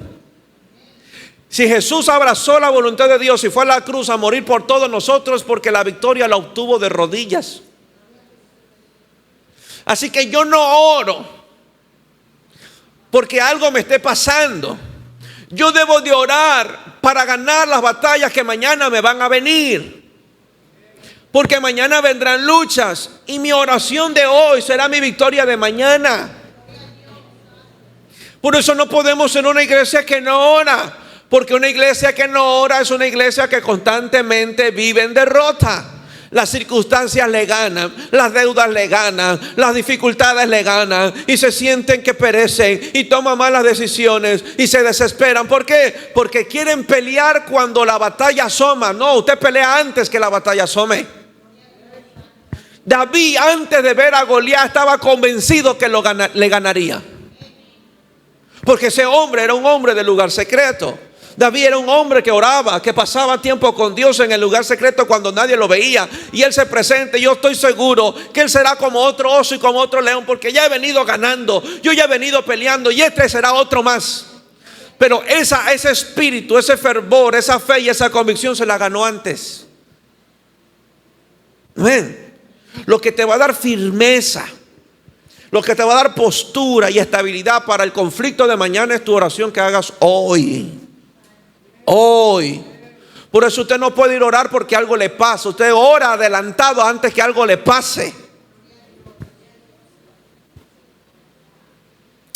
Si Jesús abrazó la voluntad de Dios y fue a la cruz a morir por todos nosotros, porque la victoria la obtuvo de rodillas. Así que yo no oro porque algo me esté pasando. Yo debo de orar para ganar las batallas que mañana me van a venir. Porque mañana vendrán luchas y mi oración de hoy será mi victoria de mañana. Por eso no podemos ser una iglesia que no ora. Porque una iglesia que no ora es una iglesia que constantemente vive en derrota. Las circunstancias le ganan, las deudas le ganan, las dificultades le ganan y se sienten que perecen y toman malas decisiones y se desesperan. ¿Por qué? Porque quieren pelear cuando la batalla asoma. No, usted pelea antes que la batalla asome. David, antes de ver a Goliat, estaba convencido que le ganaría. Porque ese hombre era un hombre del lugar secreto. David era un hombre que oraba, que pasaba tiempo con Dios en el lugar secreto cuando nadie lo veía. Y él se presenta, y yo estoy seguro que él será como otro oso y como otro león, porque ya he venido ganando, yo ya he venido peleando, y este será otro más. Pero ese espíritu, ese fervor, esa fe y esa convicción se la ganó antes. ¿Ven? Lo que te va a dar firmeza, lo que te va a dar postura y estabilidad para el conflicto de mañana es tu oración que hagas hoy. Hoy. Por eso usted no puede ir a orar porque algo le pasa. Usted ora adelantado antes que algo le pase.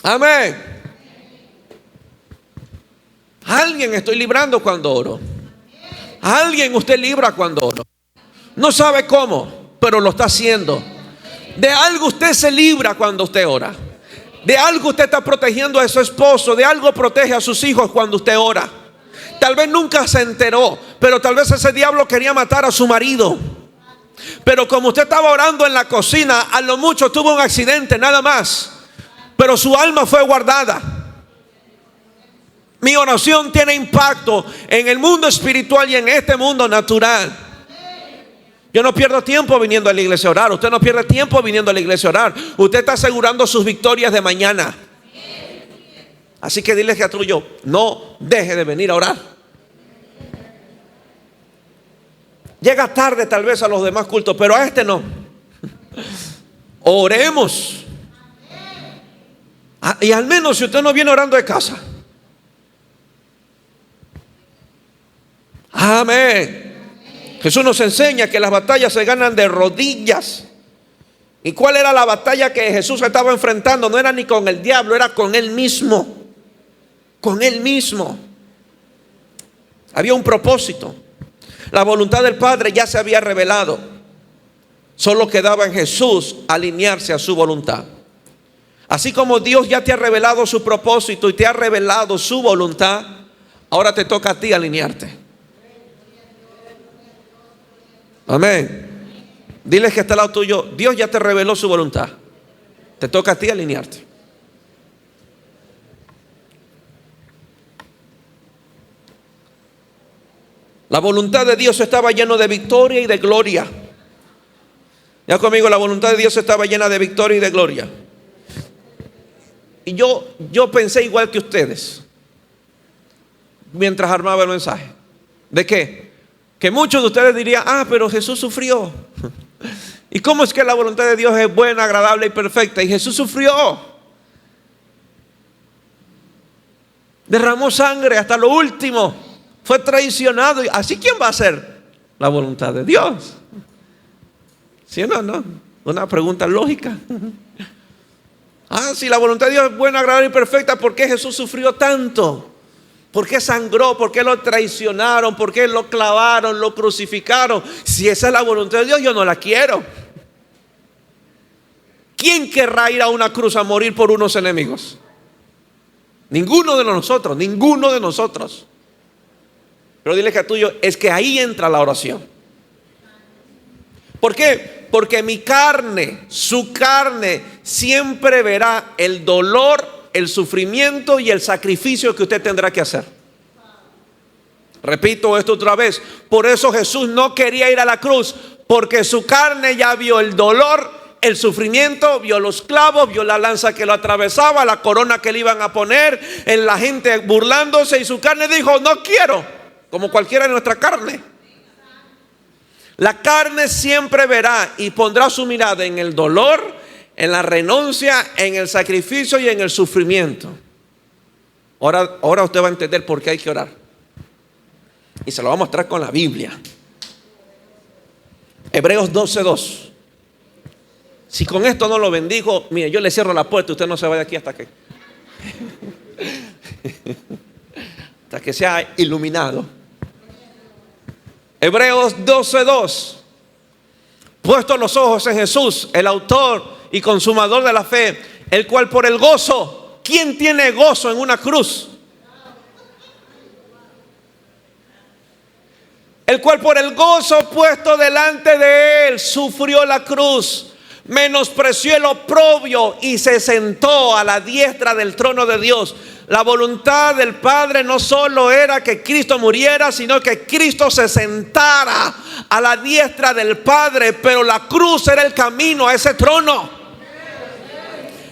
Amén. A alguien estoy librando cuando oro. A alguien usted libra cuando oro. No sabe cómo, pero lo está haciendo. De algo usted se libra cuando usted ora. De algo usted está protegiendo a su esposo. De algo protege a sus hijos cuando usted ora. Tal vez nunca se enteró, pero tal vez ese diablo quería matar a su marido. Pero como usted estaba orando en la cocina, a lo mucho tuvo un accidente, nada más. Pero su alma fue guardada. Mi oración tiene impacto en el mundo espiritual y en este mundo natural. Yo no pierdo tiempo viniendo a la iglesia a orar. Usted no pierde tiempo viniendo a la iglesia a orar. Usted está asegurando sus victorias de mañana. Así que dile a tuyo, no deje de venir a orar. Llega tarde tal vez a los demás cultos, pero a este no. Oremos. Y al menos si usted no viene orando de casa. Amén. Jesús nos enseña que las batallas se ganan de rodillas. ¿Y cuál era la batalla que Jesús estaba enfrentando? No era ni con el diablo, era con él mismo. Con él mismo. Había un propósito. La voluntad del Padre ya se había revelado. Solo quedaba en Jesús alinearse a su voluntad. Así como Dios ya te ha revelado su propósito y te ha revelado su voluntad, ahora te toca a ti alinearte. Amén. Diles que está al lado tuyo: Dios ya te reveló su voluntad. Te toca a ti alinearte. La voluntad de Dios estaba llena de victoria y de gloria. Ya conmigo, la voluntad de Dios estaba llena de victoria y de gloria. Y yo pensé igual que ustedes mientras armaba el mensaje. ¿De qué? Que muchos de ustedes dirían: pero Jesús sufrió. ¿Y cómo es que la voluntad de Dios es buena, agradable y perfecta? Y Jesús sufrió. Derramó sangre hasta lo último. Fue traicionado. ¿Así quién va a hacer la voluntad de Dios? ¿Sí o no? No. Una pregunta lógica. Si la voluntad de Dios es buena, agradable y perfecta, ¿por qué Jesús sufrió tanto? ¿Por qué sangró? ¿Por qué lo traicionaron? ¿Por qué lo clavaron, lo crucificaron? Si esa es la voluntad de Dios, yo no la quiero. ¿Quién querrá ir a una cruz a morir por unos enemigos? Ninguno de nosotros, ninguno de nosotros. Pero dile que a tuyo, es que ahí entra la oración. ¿Por qué? Porque mi carne, su carne, siempre verá el dolor, el sufrimiento y el sacrificio que usted tendrá que hacer. Repito esto otra vez. Por eso Jesús no quería ir a la cruz, porque su carne ya vio el dolor, el sufrimiento, vio los clavos, vio la lanza que lo atravesaba, la corona que le iban a poner, en la gente burlándose, y su carne dijo: no quiero. Como cualquiera de nuestra carne. La carne siempre verá y pondrá su mirada en el dolor, en la renuncia, en el sacrificio y en el sufrimiento. Ahora usted va a entender por qué hay que orar. Y se lo va a mostrar con la Biblia. Hebreos 12:2. Si con esto no lo bendigo, mire, yo le cierro la puerta y usted no se va de aquí hasta que sea iluminado. Hebreos 12:2. Puestos los ojos en Jesús, el autor y consumador de la fe, el cual por el gozo. ¿Quién tiene gozo en una cruz? El cual por el gozo puesto delante de él sufrió la cruz, menospreció el oprobio y se sentó a la diestra del trono de Dios. La voluntad del Padre no solo era que Cristo muriera, sino que Cristo se sentara a la diestra del Padre. Pero la cruz era el camino a ese trono.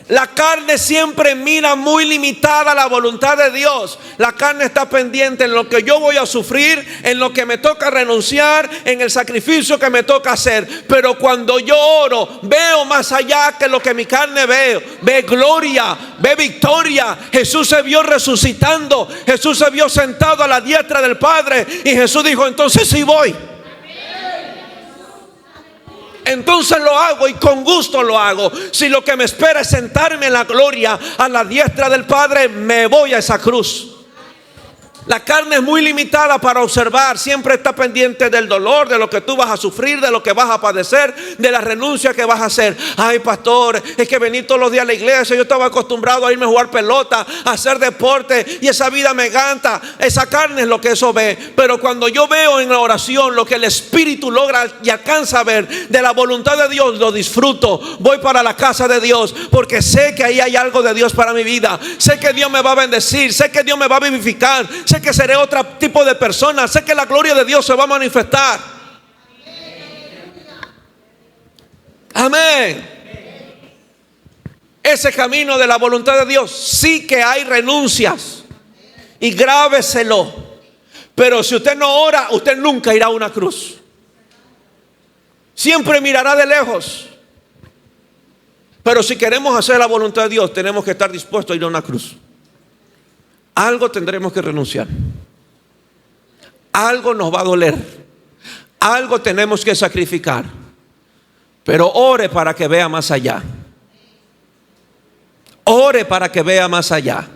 La carne siempre mira muy limitada la voluntad de Dios. La carne está pendiente en lo que yo voy a sufrir, en lo que me toca renunciar, en el sacrificio que me toca hacer. Pero cuando yo oro, veo más allá que lo que mi carne ve. Ve gloria, ve victoria. Jesús se vio resucitando. Jesús se vio sentado a la diestra del Padre. Y Jesús dijo: entonces sí voy. Entonces lo hago, y con gusto lo hago. Si lo que me espera es sentarme en la gloria a la diestra del Padre, me voy a esa cruz. La carne es muy limitada para observar. Siempre está pendiente del dolor, de lo que tú vas a sufrir, de lo que vas a padecer, de la renuncia que vas a hacer. Ay, pastor, es que venir todos los días a la iglesia. Yo estaba acostumbrado a irme a jugar pelota, a hacer deporte, y esa vida me encanta. Esa carne es lo que eso ve. Pero cuando yo veo en la oración lo que el Espíritu logra y alcanza a ver de la voluntad de Dios, lo disfruto. Voy para la casa de Dios porque sé que ahí hay algo de Dios para mi vida. Sé que Dios me va a bendecir, sé que Dios me va a vivificar, sé que seré otro tipo de persona, sé que la gloria de Dios se va a manifestar. Amén. Ese camino de la voluntad de Dios sí que hay renuncias, y grábeselo. Pero si usted no ora, usted nunca irá a una cruz. Siempre mirará de lejos. Pero si queremos hacer la voluntad de Dios, tenemos que estar dispuestos a ir a una cruz. Algo tendremos que renunciar. Algo nos va a doler. Algo tenemos que sacrificar. Pero ore para que vea más allá. Ore para que vea más allá.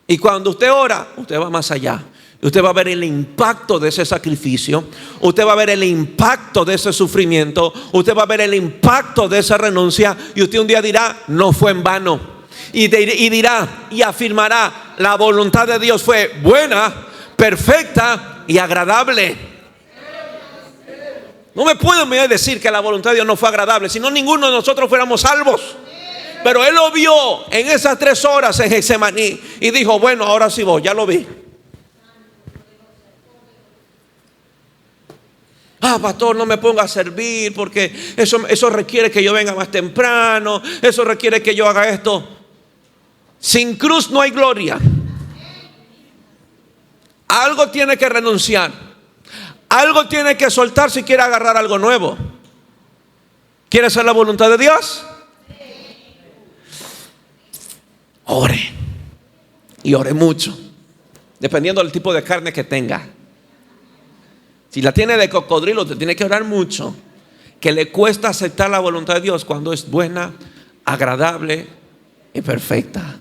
Y cuando usted ora, usted va más allá. Usted va a ver el impacto de ese sacrificio. Usted va a ver el impacto de ese sufrimiento. Usted va a ver el impacto de esa renuncia. Y usted un día dirá, no fue en vano. Y dirá y afirmará, la voluntad de Dios fue buena, perfecta y agradable. No me pueden decir que la voluntad de Dios no fue agradable, si no ninguno de nosotros fuéramos salvos. Pero Él lo vio en esas 3 horas en Getsemaní y dijo, bueno, ahora sí voy, ya lo vi. Pastor, no me ponga a servir porque eso requiere que yo venga más temprano. Eso requiere que yo haga esto. Sin cruz no hay gloria. Algo tiene que renunciar. Algo tiene que soltar si quiere agarrar algo nuevo. ¿Quiere hacer la voluntad de Dios? Ore. Y ore mucho. Dependiendo del tipo de carne que tenga. Si la tiene de cocodrilo, te tiene que orar mucho. Que le cuesta aceptar la voluntad de Dios cuando es buena, agradable y perfecta.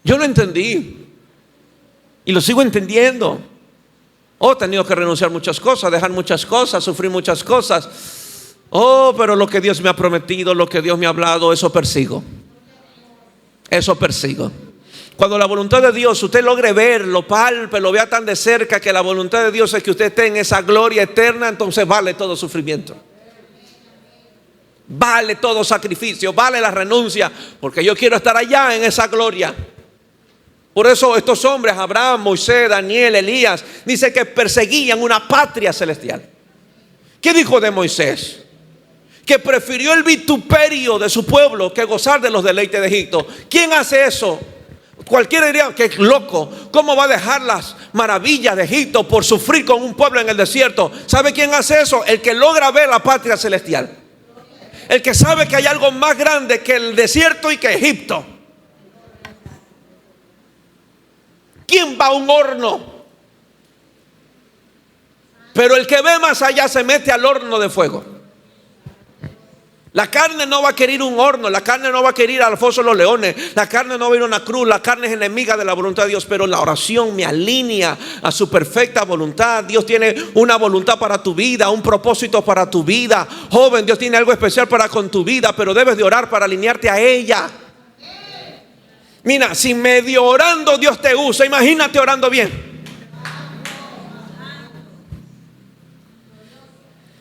Yo lo entendí. Y lo sigo entendiendo. He tenido que renunciar a muchas cosas, dejar muchas cosas, sufrir muchas cosas. Pero lo que Dios me ha prometido, lo que Dios me ha hablado, eso persigo. Eso persigo. Cuando la voluntad de Dios usted logre ver, lo palpe, lo vea tan de cerca, que la voluntad de Dios es que usted esté en esa gloria eterna, entonces vale todo sufrimiento. Vale todo sacrificio, vale la renuncia, porque yo quiero estar allá en esa gloria. Por eso estos hombres, Abraham, Moisés, Daniel, Elías, dice que perseguían una patria celestial. ¿Qué dijo de Moisés? Que prefirió el vituperio de su pueblo que gozar de los deleites de Egipto. ¿Quién hace eso? Cualquiera diría que es loco. ¿Cómo va a dejar las maravillas de Egipto por sufrir con un pueblo en el desierto? ¿Sabe quién hace eso? El que logra ver la patria celestial. El que sabe que hay algo más grande que el desierto y que Egipto. ¿Quién va a un horno? Pero el que ve más allá se mete al horno de fuego. La carne no va a querer un horno, la carne no va a querer al foso de los leones, la carne no va a ir a una cruz, la carne es enemiga de la voluntad de Dios, pero la oración me alinea a su perfecta voluntad. Dios tiene una voluntad para tu vida, un propósito para tu vida. Joven, Dios tiene algo especial para con tu vida, pero debes de orar para alinearte a ella. Mira, si medio orando Dios te usa, imagínate orando bien.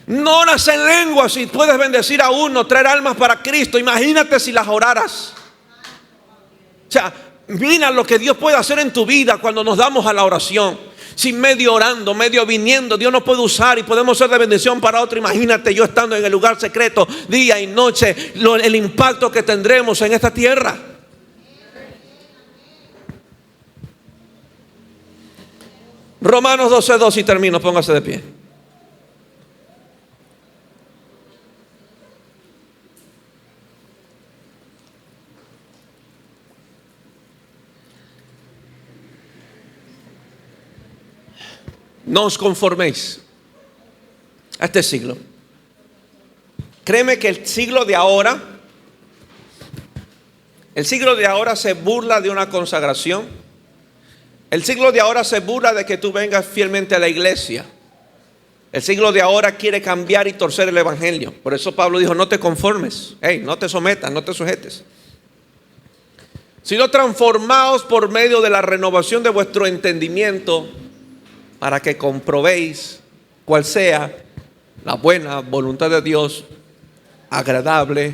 No oras en lengua si puedes bendecir a uno, traer almas para Cristo. Imagínate si las oraras. O sea, mira lo que Dios puede hacer en tu vida cuando nos damos a la oración. Si medio orando, medio viniendo, Dios nos puede usar y podemos ser de bendición para otro. Imagínate yo estando en el lugar secreto día y noche, el impacto que tendremos en esta tierra. Romanos 12:2 y termino, póngase de pie. No os conforméis a este siglo. Créeme que el siglo de ahora se burla de una consagración. El siglo de ahora se burla de que tú vengas fielmente a la iglesia. El siglo de ahora quiere cambiar y torcer el evangelio. Por eso Pablo dijo, no te conformes, no te sometas, no te sujetes, sino transformaos por medio de la renovación de vuestro entendimiento, para que comprobéis cuál sea la buena voluntad de Dios, agradable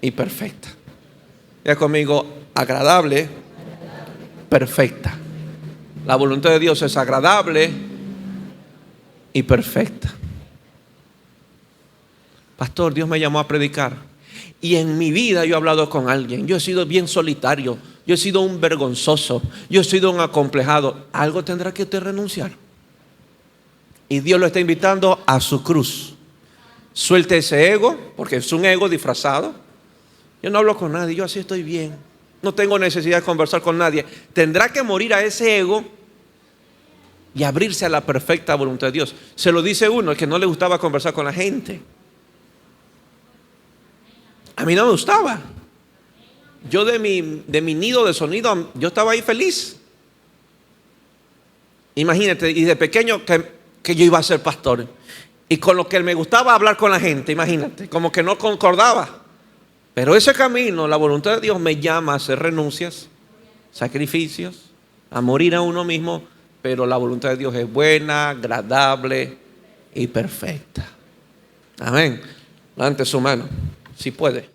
y perfecta. Ya conmigo, agradable, perfecta. La voluntad de Dios es agradable y perfecta. Pastor, Dios me llamó a predicar y en mi vida yo he hablado con alguien. Yo he sido bien solitario, yo he sido un vergonzoso, yo he sido un acomplejado. Algo tendrá que usted renunciar. Y Dios lo está invitando a su cruz. Suelte ese ego, porque es un ego disfrazado. Yo no hablo con nadie, yo así estoy bien. No tengo necesidad de conversar con nadie. Tendrá que morir a ese ego y abrirse a la perfecta voluntad de Dios. Se lo dice uno, el que no le gustaba conversar con la gente. A mí no me gustaba. Yo de mi nido de sonido, yo estaba ahí feliz. Imagínate, y de pequeño que yo iba a ser pastor. Y con lo que me gustaba hablar con la gente, imagínate, como que no concordaba. Pero ese camino, la voluntad de Dios me llama a hacer renuncias, sacrificios, a morir a uno mismo. Pero la voluntad de Dios es buena, agradable y perfecta. Amén. Levante su mano, si puede.